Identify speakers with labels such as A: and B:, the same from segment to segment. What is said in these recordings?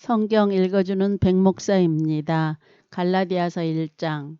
A: 성경 읽어주는 백목사입니다. 갈라디아서 1장.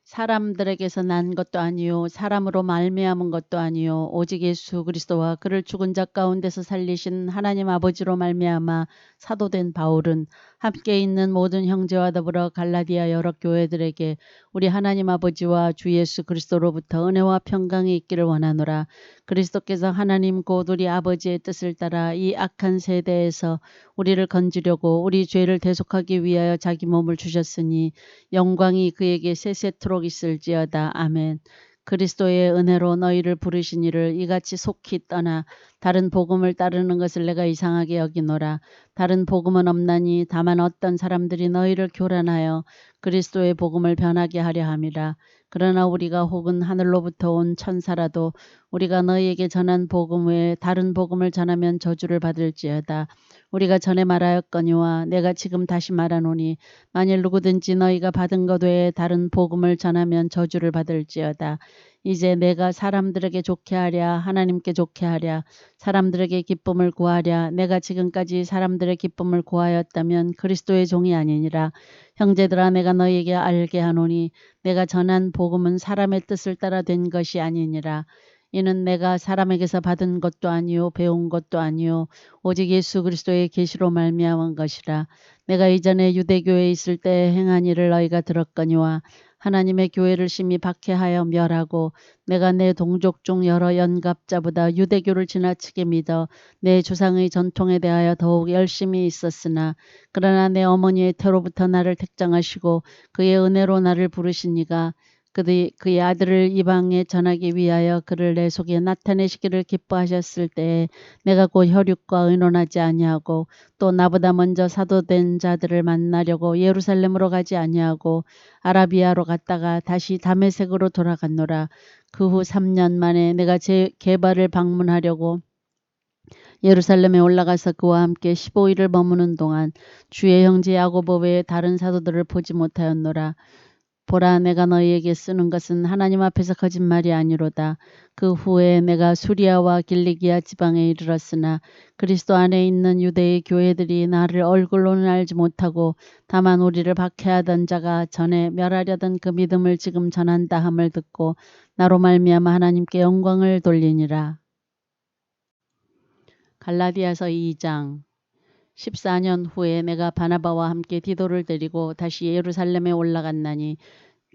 A: 사람들에게서 난 것도 아니요 사람으로 말미암은 것도 아니요 오직 예수 그리스도와 그를 죽은 자 가운데서 살리신 하나님 아버지로 말미암아 사도된 바울은 함께 있는 모든 형제와 더불어 갈라디아 여러 교회들에게 우리 하나님 아버지와 주 예수 그리스도로부터 은혜와 평강이 있기를 원하노라. 그리스도께서 하나님 곧 우리 아버지의 뜻을 따라 이 악한 세대에서 우리를 건지려고 우리 죄를 대속하기 위하여 자기 몸을 주셨으니 영광이 그에게 세세토록 있을지어다. 아멘. 그리스도의 은혜로 너희를 부르신 이를 이같이 속히 떠나 다른 복음을 따르는 것을 내가 이상하게 여기노라. 다른 복음은 없나니 다만 어떤 사람들이 너희를 교란하여 그리스도의 복음을 변하게 하려 함이라. 그러나 우리가 혹은 하늘로부터 온 천사라도 우리가 너희에게 전한 복음 외에 다른 복음을 전하면 저주를 받을지어다. 우리가 전에 말하였거니와 내가 지금 다시 말하노니 만일 누구든지 너희가 받은 것 외에 다른 복음을 전하면 저주를 받을지어다. 이제 내가 사람들에게 좋게 하랴 하나님께 좋게 하랴 사람들에게 기쁨을 구하랴 내가 지금까지 사람들의 기쁨을 구하였다면 그리스도의 종이 아니니라. 형제들아 내가 너희에게 알게 하노니 내가 전한 복음은 사람의 뜻을 따라 된 것이 아니니라. 이는 내가 사람에게서 받은 것도 아니요 배운 것도 아니요 오직 예수 그리스도의 계시로 말미암은 것이라. 내가 이전에 유대교에 있을 때 행한 일을 너희가 들었거니와 하나님의 교회를 심히 박해하여 멸하고 내가 내 동족 중 여러 연갑자보다 유대교를 지나치게 믿어 내 조상의 전통에 대하여 더욱 열심히 있었으나 그러나 내 어머니의 태로부터 나를 택정하시고 그의 은혜로 나를 부르시니가 그의 아들을 이방에 전하기 위하여 그를 내 속에 나타내시기를 기뻐하셨을 때에 내가 곧 혈육과 의논하지 아니하고 또 나보다 먼저 사도된 자들을 만나려고 예루살렘으로 가지 아니하고 아라비아로 갔다가 다시 다메섹으로 돌아갔노라. 그 후 3년 만에 내가 제 게바를 방문하려고 예루살렘에 올라가서 그와 함께 15일을 머무는 동안 주의 형제 야고보 외에 다른 사도들을 보지 못하였노라. 보라 내가 너희에게 쓰는 것은 하나님 앞에서 거짓말이 아니로다. 그 후에 내가 수리아와 길리기아 지방에 이르렀으나 그리스도 안에 있는 유대의 교회들이 나를 얼굴로는 알지 못하고 다만 우리를 박해하던 자가 전에 멸하려던 그 믿음을 지금 전한다 함을 듣고 나로 말미암아 하나님께 영광을 돌리니라. 갈라디아서 2장. 14년 후에 내가 바나바와 함께 디도를 데리고 다시 예루살렘에 올라갔나니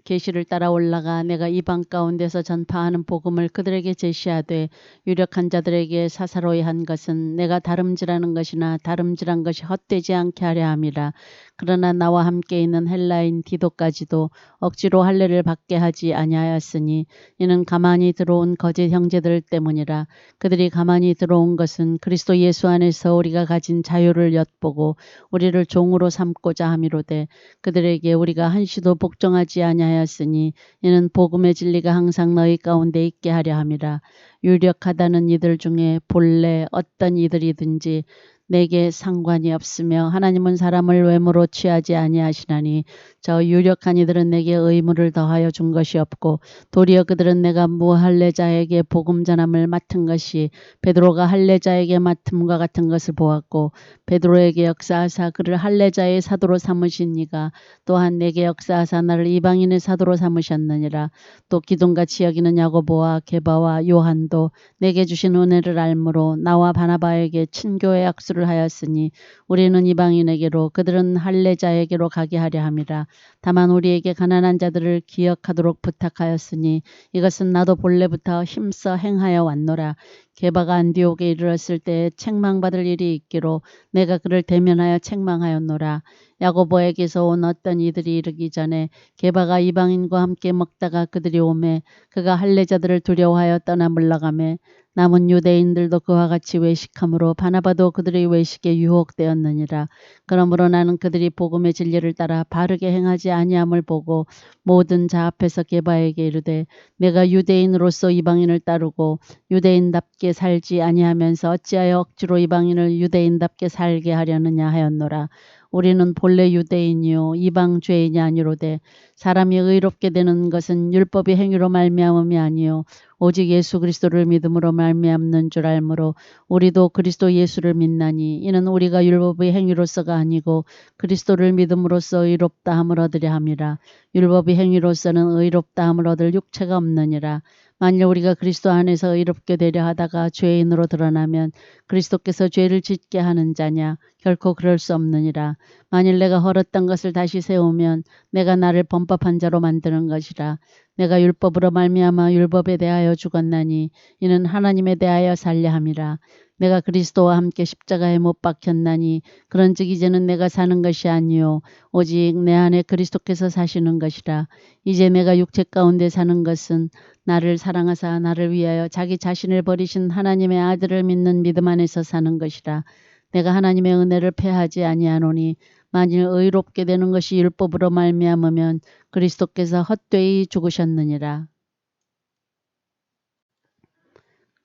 A: 계시를 따라 올라가 내가 이방 가운데서 전파하는 복음을 그들에게 제시하되 유력한 자들에게 사사로이 한 것은 내가 다름질하는 것이나 다름질한 것이 헛되지 않게 하려 함이라. 그러나 나와 함께 있는 헬라인 디도까지도 억지로 할례를 받게 하지 아니하였으니 이는 가만히 들어온 거짓 형제들 때문이라. 그들이 가만히 들어온 것은 그리스도 예수 안에서 우리가 가진 자유를 엿보고 우리를 종으로 삼고자 함이로되 그들에게 우리가 한시도 복종하지 아니하였으니 이는 복음의 진리가 항상 너희 가운데 있게 하려 함이라. 유력하다는 이들 중에 본래 어떤 이들이든지 내게 상관이 없으며 하나님은 사람을 외모로 취하지 아니하시나니 저 유력한 이들은 내게 의무를 더하여 준 것이 없고 도리어 그들은 내가 무할례자에게 복음 전함을 맡은 것이 베드로가 할례자에게 맡음과 같은 것을 보았고 베드로에게 역사하사 그를 할례자의 사도로 삼으신 이가 또한 내게 역사하사 나를 이방인의 사도로 삼으셨느니라. 또 기둥같이 여기는 야고보와 게바와 요한도 내게 주신 은혜를 알므로 나와 바나바에게 친교의 악수를 하였으니 우리는 이방인에게로 그들은 할례자에게로 가게 하려 함이라. 다만 우리에게 가난한 자들을 기억하도록 부탁하였으니 이것은 나도 본래부터 힘써 행하여 왔노라. 게바가 안디옥에 이르렀을 때 책망받을 일이 있기로 내가 그를 대면하여 책망하였노라. 야고보에게서 온 어떤 이들이 이르기 전에 게바가 이방인과 함께 먹다가 그들이 오매 그가 할례자들을 두려워하여 떠나 물러가매 남은 유대인들도 그와 같이 외식함으로 바나바도 그들의 외식에 유혹되었느니라. 그러므로 나는 그들이 복음의 진리를 따라 바르게 행하지 아니함을 보고 모든 자 앞에서 게바에게 이르되 내가 유대인으로서 이방인을 따르고 유대인답게 살지 아니하면서 어찌하여 억지로 이방인을 유대인답게 살게 하려느냐 하였노라. 우리는 본래 유대인이요 이방 죄인이 아니로되 사람이 의롭게 되는 것은 율법의 행위로 말미암음이 아니요 오직 예수 그리스도를 믿음으로 말미암는 줄 알므로 우리도 그리스도 예수를 믿나니 이는 우리가 율법의 행위로서가 아니고 그리스도를 믿음으로써 의롭다 함을 얻으려 함이라. 율법의 행위로서는 의롭다 함을 얻을 육체가 없느니라. 만일 우리가 그리스도 안에서 의롭게 되려 하다가 죄인으로 드러나면 그리스도께서 죄를 짓게 하는 자냐? 결코 그럴 수 없느니라. 만일 내가 헐었던 것을 다시 세우면 내가 나를 범법한 자로 만드는 것이라. 내가 율법으로 말미암아 율법에 대하여 죽었나니 이는 하나님에 대하여 살려 함이라. 내가 그리스도와 함께 십자가에 못 박혔나니 그런즉 이제는 내가 사는 것이 아니요 오직 내 안에 그리스도께서 사시는 것이라. 이제 내가 육체 가운데 사는 것은 나를 사랑하사 나를 위하여 자기 자신을 버리신 하나님의 아들을 믿는 믿음 안에서 사는 것이라. 내가 하나님의 은혜를 패하지 아니하노니 만일 의롭게 되는 것이 율법으로 말미암으면 그리스도께서 헛되이 죽으셨느니라.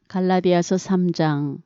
A: 갈라디아서 3장.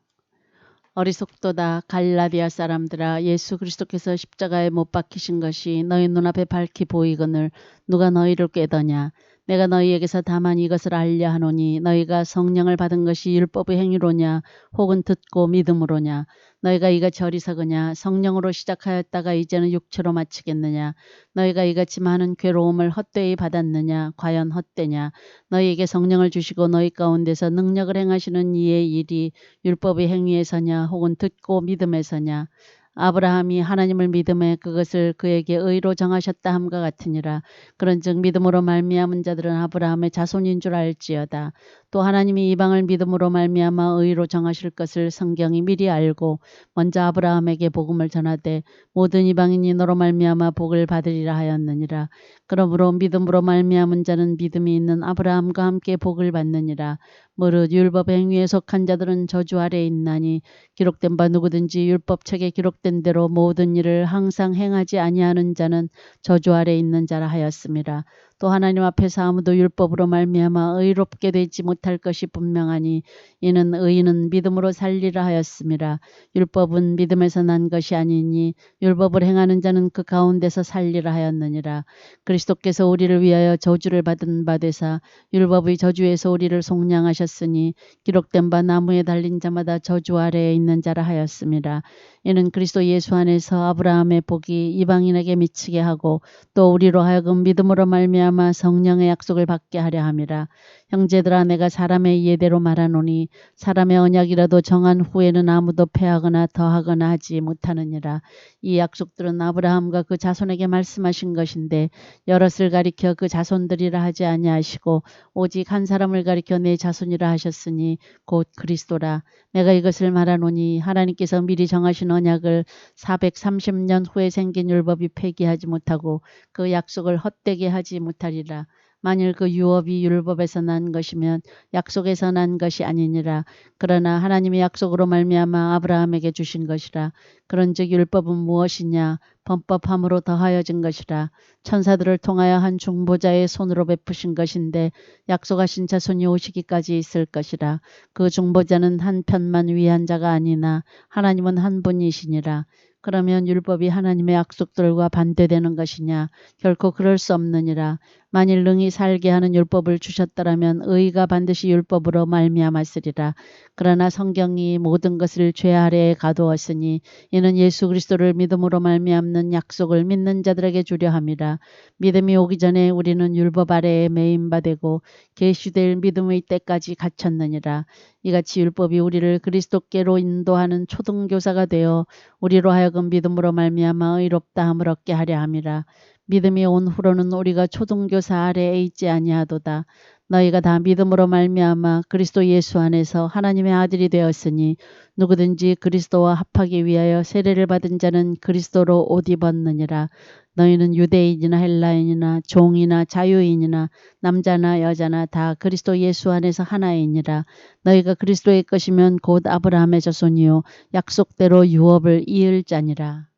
A: 어리석도다 갈라디아 사람들아 예수 그리스도께서 십자가에 못 박히신 것이 너희 눈앞에 밝히 보이거늘 누가 너희를 꾀더냐. 내가 너희에게서 다만 이것을 알려 하노니 너희가 성령을 받은 것이 율법의 행위로냐 혹은 듣고 믿음으로냐. 너희가 이같이 어리석으냐. 성령으로 시작하였다가 이제는 육체로 마치겠느냐. 너희가 이같이 많은 괴로움을 헛되이 받았느냐. 과연 헛되냐. 너희에게 성령을 주시고 너희 가운데서 능력을 행하시는 이의 일이 율법의 행위에서냐 혹은 듣고 믿음에서냐. 아브라함이 하나님을 믿음에 그것을 그에게 의로 정하셨다 함과 같으니라. 그런즉 믿음으로 말미암은 자들은 아브라함의 자손인 줄 알지어다. 또 하나님이 이방을 믿음으로 말미암아 의로 정하실 것을 성경이 미리 알고 먼저 아브라함에게 복음을 전하되 모든 이방인이 너로 말미암아 복을 받으리라 하였느니라. 그러므로 믿음으로 말미암은 자는 믿음이 있는 아브라함과 함께 복을 받느니라. 무릇 율법 행위에 속한 자들은 저주 아래에 있나니 기록된 바 누구든지 율법책에 기록된 대로 모든 일을 항상 행하지 아니하는 자는 저주 아래에 있는 자라 하였음이라. 또 하나님 앞에서 아무도 율법으로 말미암아 의롭게 되지 못할 것이 분명하니 이는 의인은 믿음으로 살리라 하였음이라. 율법은 믿음에서 난 것이 아니니 율법을 행하는 자는 그 가운데서 살리라 하였느니라. 그리스도께서 우리를 위하여 저주를 받은 바 되사 율법의 저주에서 우리를 속량하셨으니 기록된 바 나무에 달린 자마다 저주 아래에 있는 자라 하였음이라. 이는 그리스도 예수 안에서 아브라함의 복이 이방인에게 미치게 하고 또 우리로 하여금 믿음으로 말미암아 성령의 약속을 받게 하려 함이라. 형제들아 내가 사람의 예대로 말하노니 사람의 언약이라도 정한 후에는 아무도 패하거나 더하거나 하지 못하느니라. 이 약속들은 아브라함과 그 자손에게 말씀하신 것인데 여럿을 가리켜 그 자손들이라 하지 아니하시고 오직 한 사람을 가리켜 내 자손이라 하셨으니 곧 그리스도라. 내가 이것을 말하노니 하나님께서 미리 정하신 언약을 430년 후에 생긴 율법이 폐기하지 못하고 그 약속을 헛되게 하지 못하리라. 만일 그 유업이 율법에서 난 것이면 약속에서 난 것이 아니니라. 그러나 하나님의 약속으로 말미암아 아브라함에게 주신 것이라. 그런즉 율법은 무엇이냐. 범법함으로 더하여진 것이라. 천사들을 통하여 한 중보자의 손으로 베푸신 것인데 약속하신 자손이 오시기까지 있을 것이라. 그 중보자는 한 편만 위한 자가 아니나 하나님은 한 분이시니라. 그러면 율법이 하나님의 약속들과 반대되는 것이냐? 결코 그럴 수 없느니라. 만일 능히 살게 하는 율법을 주셨더라면 의가 반드시 율법으로 말미암았으리라. 그러나 성경이 모든 것을 죄 아래에 가두었으니 이는 예수 그리스도를 믿음으로 말미암는 약속을 믿는 자들에게 주려 함이라. 믿음이 오기 전에 우리는 율법 아래에 매인 바 되고 계시될 믿음의 때까지 갇혔느니라. 이같이 율법이 우리를 그리스도께로 인도하는 초등교사가 되어 우리로 하여금 믿음으로 말미암아 의롭다 함을 얻게 하려 함이라. 믿음이 온 후로는 우리가 초등교사 아래에 있지 아니하도다. 너희가 다 믿음으로 말미암아 그리스도 예수 안에서 하나님의 아들이 되었으니 누구든지 그리스도와 합하기 위하여 세례를 받은 자는 그리스도로 옷 입었느니라. 너희는 유대인이나 헬라인이나 종이나 자유인이나 남자나 여자나 다 그리스도 예수 안에서 하나이니라. 너희가 그리스도의 것이면 곧 아브라함의 자손이요 약속대로 유업을 이을 자니라.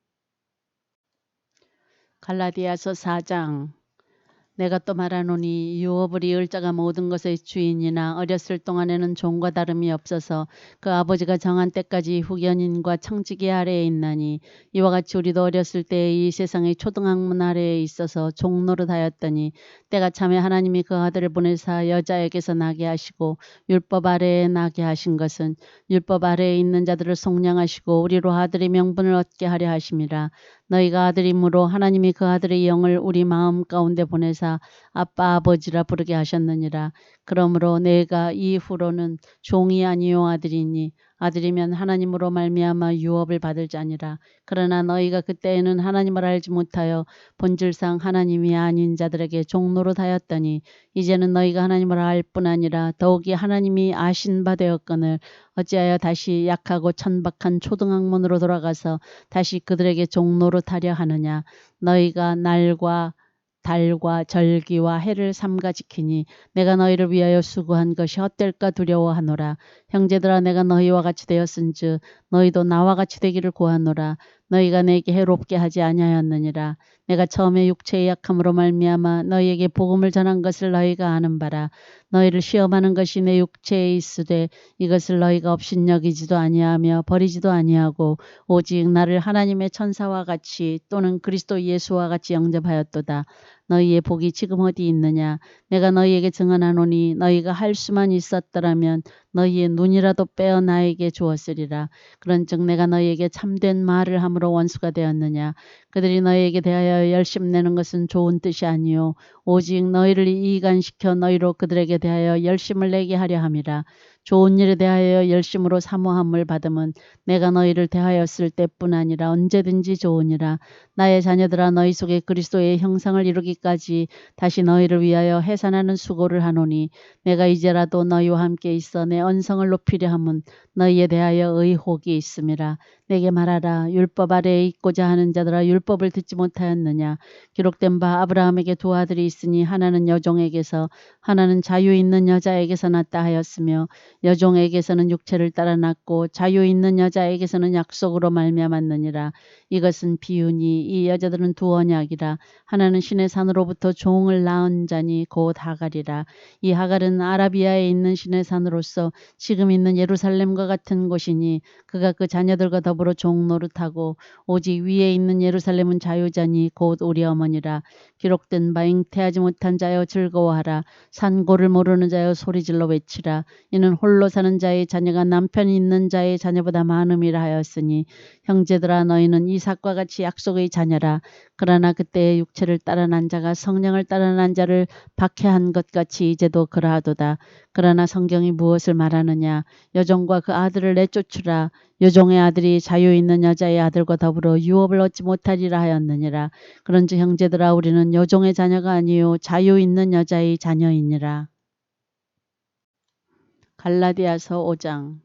A: 갈라디아서 4장. 내가 또 말하노니 유업을 이을 자가 모든 것의 주인이나 어렸을 동안에는 종과 다름이 없어서 그 아버지가 정한 때까지 후견인과 청지기 아래에 있나니 이와 같이 우리도 어렸을 때에 이 세상의 초등학문 아래에 있어서 종노릇하였더니 때가 참에 하나님이 그 아들을 보내사 여자에게서 나게 하시고 율법 아래에 나게 하신 것은 율법 아래에 있는 자들을 속량하시고 우리로 아들의 명분을 얻게 하려 하심이라. 너희가 아들이므로 하나님이 그 아들의 영을 우리 마음 가운데 보내사 아빠 아버지라 부르게 하셨느니라. 그러므로 내가 이후로는 종이 아니요 아들이니 아들이면 하나님으로 말미암아 유업을 받을 자니라. 그러나 너희가 그때에는 하나님을 알지 못하여 본질상 하나님이 아닌 자들에게 종노릇하였더니 이제는 너희가 하나님을 알 뿐 아니라 더욱이 하나님이 아신 바 되었거늘 어찌하여 다시 약하고 천박한 초등학문으로 돌아가서 다시 그들에게 종노릇하려 하느냐. 너희가 날과 달과 절기와 해를 삼가 지키니 내가 너희를 위하여 수고한 것이 헛될까 두려워하노라. 형제들아 내가 너희와 같이 되었은즉 너희도 나와 같이 되기를 구하노라. 너희가 내게 해롭게 하지 아니하였느니라. 내가 처음에 육체의 약함으로 말미암아 너희에게 복음을 전한 것을 너희가 아는 바라. 너희를 시험하는 것이 내 육체에 있으되 이것을 너희가 업신여기지도 아니하며 버리지도 아니하고 오직 나를 하나님의 천사와 같이 또는 그리스도 예수와 같이 영접하였도다. 너희의 복이 지금 어디 있느냐. 내가 너희에게 증언하노니 너희가 할 수만 있었더라면 너희의 눈이라도 빼어 나에게 주었으리라. 그런즉 내가 너희에게 참된 말을 함으로 원수가 되었느냐. 그들이 너희에게 대하여 열심내는 것은 좋은 뜻이 아니요 오직 너희를 이간시켜 너희로 그들에게 대하여 열심을 내게 하려 함이라. 좋은 일에 대하여 열심으로 사모함을 받음은 내가 너희를 대하였을 때뿐 아니라 언제든지 좋으니라. 나의 자녀들아 너희 속에 그리스도의 형상을 이루기까지 다시 너희를 위하여 해산하는 수고를 하노니 내가 이제라도 너희와 함께 있어 내 언성을 높이려 함은 너희에 대하여 의혹이 있음이라. 내게 말하라. 율법 아래에 있고자 하는 자들아 율법을 듣지 못하였느냐. 기록된 바 아브라함에게 두 아들이 있으니 하나는 여종에게서 하나는 자유 있는 여자에게서 났다 하였으며 여종에게서는 육체를 따라 났고 자유 있는 여자에게서는 약속으로 말미암았느니라. 이것은 비유니 이 여자들은 두 언약이라. 하나는 신의 산으로부터 종을 낳은 자니 곧 하갈이라. 이 하갈은 아라비아에 있는 신의 산으로서 지금 있는 예루살렘과 같은 곳이니 그가 그 자녀들과 더불어 종노릇하고 오직 위에 있는 예루살렘은 자유자니 곧 우리 어머니라. 기록된 바 잉태하지 못한 자여 즐거워하라. 산고를 모르는 자여 소리질러 외치라. 이는 홀로 사는 자의 자녀가 남편이 있는 자의 자녀보다 많음이라 하였으니 형제들아 너희는 이삭과 같이 약속의 자녀라. 그러나 그때의 육체를 따라 난 자가 성령을 따라 난 자를 박해한 것 같이 이제도 그러하도다. 그러나 성경이 무엇을 말하느냐. 여종과 그 아들을 내쫓으라. 여종의 아들이 자유 있는 여자의 아들과 더불어 유업을 얻지 못하리라 하였느니라. 그런즉 형제들아 우리는 여종의 자녀가 아니요 자유 있는 여자의 자녀이니라. 갈라디아서 5장.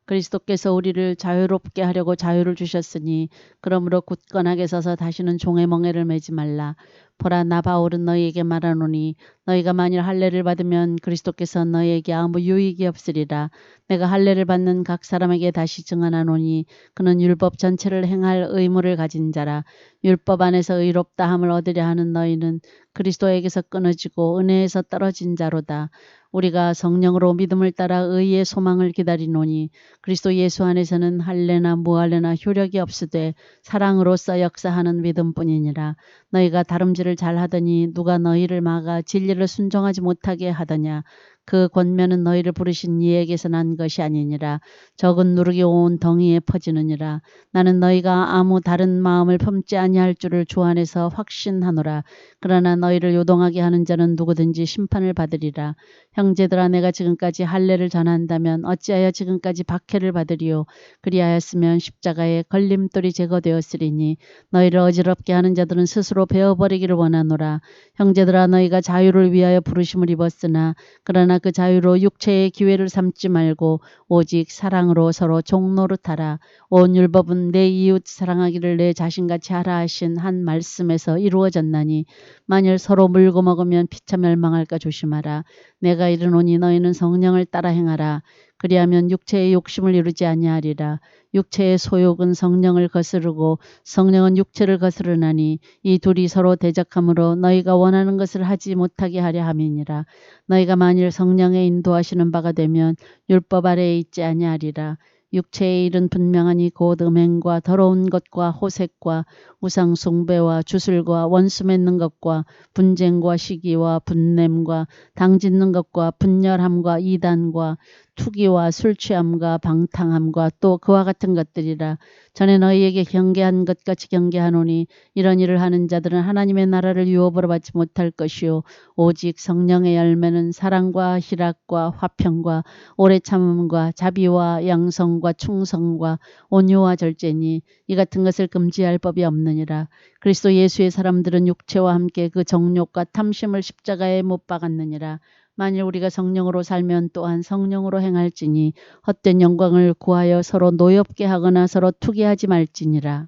A: 그리스도께서 우리를 자유롭게 하려고 자유를 주셨으니 그러므로 굳건하게 서서 다시는 종의 멍에를 매지 말라. 보라 나 바울은 너희에게 말하노니 너희가 만일 할례를 받으면 그리스도께서 너희에게 아무 유익이 없으리라. 내가 할례를 받는 각 사람에게 다시 증언하노니 그는 율법 전체를 행할 의무를 가진 자라. 율법 안에서 의롭다 함을 얻으려 하는 너희는 그리스도에게서 끊어지고 은혜에서 떨어진 자로다. 우리가 성령으로 믿음을 따라 의의 소망을 기다리노니 그리스도 예수 안에서는 할례나 무할례나 효력이 없으되 사랑으로서 역사하는 믿음뿐이니라. 너희가 다름질을 잘하더니 누가 너희를 막아 진리를 순종하지 못하게 하더냐. 그 권면은 너희를 부르신 이에게서 난 것이 아니니라. 적은 누룩이 온 덩이에 퍼지느니라. 나는 너희가 아무 다른 마음을 품지 아니할 줄을 주 안에서 확신하노라. 그러나 너희를 요동하게 하는 자는 누구든지 심판을 받으리라. 형제들아 내가 지금까지 할례를 전한다면 어찌하여 지금까지 박해를 받으리요. 그리하였으면 십자가에 걸림돌이 제거되었으리니 너희를 어지럽게 하는 자들은 스스로 베어버리기를 원하노라. 형제들아 너희가 자유를 위하여 부르심을 입었으나 그러나 그 자유로 육체의 기회를 삼지 말고 오직 사랑으로 서로 종노릇하라. 온 율법은 내 이웃 사랑하기를 내 자신같이 하라 하신 한 말씀에서 이루어졌나니 만일 서로 물고 먹으면 피차 멸망할까 조심하라. 내가 이르노니 너희는 성령을 따라 행하라. 그리하면 육체의 욕심을 이루지 아니하리라. 육체의 소욕은 성령을 거스르고 성령은 육체를 거스르나니 이 둘이 서로 대적하므로 너희가 원하는 것을 하지 못하게 하려 함이니라. 너희가 만일 성령의 인도하시는 바가 되면 율법 아래에 있지 아니하리라. 육체의 일은 분명하니 곧 음행과 더러운 것과 호색과 우상 숭배와 주술과 원수 맺는 것과 분쟁과 시기와 분냄과 당짓는 것과 분열함과 이단과 투기와 술 취함과 방탕함과 또 그와 같은 것들이라. 전에 너희에게 경계한 것 같이 경계하노니 이런 일을 하는 자들은 하나님의 나라를 유업으로 받지 못할 것이요 오직 성령의 열매는 사랑과 희락과 화평과 오래 참음과 자비와 양성과 충성과 온유와 절제니 이 같은 것을 금지할 법이 없느니라. 그리스도 예수의 사람들은 육체와 함께 그 정욕과 탐심을 십자가에 못 박았느니라. 만일 우리가 성령으로 살면 또한 성령으로 행할지니 헛된 영광을 구하여 서로 노엽게 하거나 서로 투기하지 말지니라.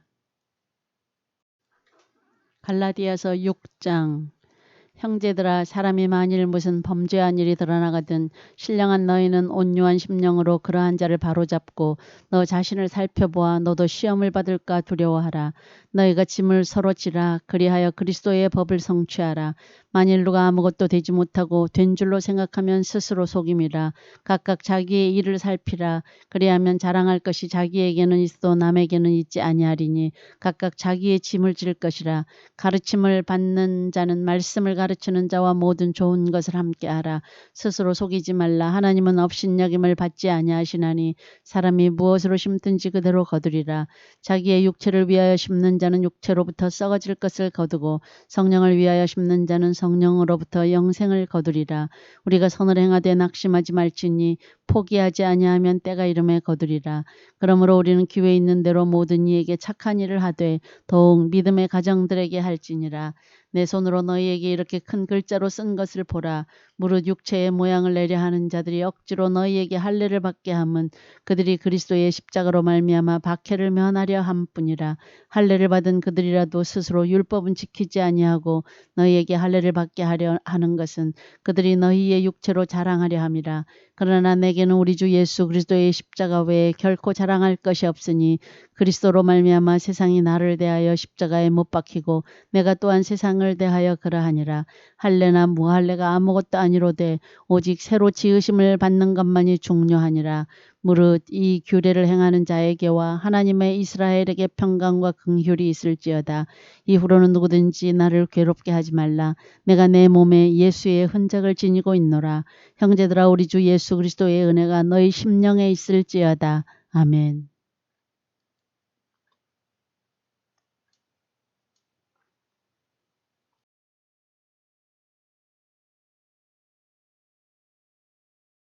A: 갈라디아서 6장. 형제들아 사람이 만일 무슨 범죄한 일이 드러나거든 신령한 너희는 온유한 심령으로 그러한 자를 바로잡고 너 자신을 살펴보아 너도 시험을 받을까 두려워하라. 너희가 짐을 서로 지라. 그리하여 그리스도의 법을 성취하라. 만일 누가 아무것도 되지 못하고 된 줄로 생각하면 스스로 속임이라. 각각 자기의 일을 살피라. 그리하면 자랑할 것이 자기에게는 있어도 남에게는 있지 아니하리니 각각 자기의 짐을 질 것이라. 가르침을 받는 자는 말씀을 가르치는 자와 모든 좋은 것을 함께 하라. 스스로 속이지 말라. 하나님은 업신여김을 받지 아니하시나니 사람이 무엇으로 심든지 그대로 거두리라. 자기의 육체를 위하여 심는 자는 육체로부터 썩어질 것을 거두고 성령을 위하여 심는 자는 성령으로부터 영생을 거두리라. 우리가 선을 행하되 낙심하지 말지니 포기하지 아니하면 때가 이름에 거두리라. 그러므로 우리는 기회 있는 대로 모든 이에게 착한 일을 하되 더욱 믿음의 가정들에게 할지니라. 내 손으로 너희에게 이렇게 큰 글자로 쓴 것을 보라. 무릇 육체의 모양을 내려 하는 자들이 억지로 너희에게 할례를 받게 함은 그들이 그리스도의 십자가로 말미암아 박해를 면하려 함뿐이라. 할례를 받은 그들이라도 스스로 율법은 지키지 아니하고 너희에게 할례를 받게 하려 하는 것은 그들이 너희의 육체로 자랑하려 함이라. 그러나 내게는 우리 주 예수 그리스도의 십자가 외에 결코 자랑할 것이 없으니 그리스도로 말미암아 세상이 나를 대하여 십자가에 못 박히고 내가 또한 세상을 대하여 그러하니라. 할례나 무할례가 아무것도 아니로되 오직 새로 지으심을 받는 것만이 중요하니라. 무릇 이 규례를 행하는 자에게와 하나님의 이스라엘에게 평강과 긍휼이 있을지어다. 이후로는 누구든지 나를 괴롭게 하지 말라. 내가 내 몸에 예수의 흔적을 지니고 있노라. 형제들아 우리 주 예수 그리스도의 은혜가 너희 심령에 있을지어다. 아멘.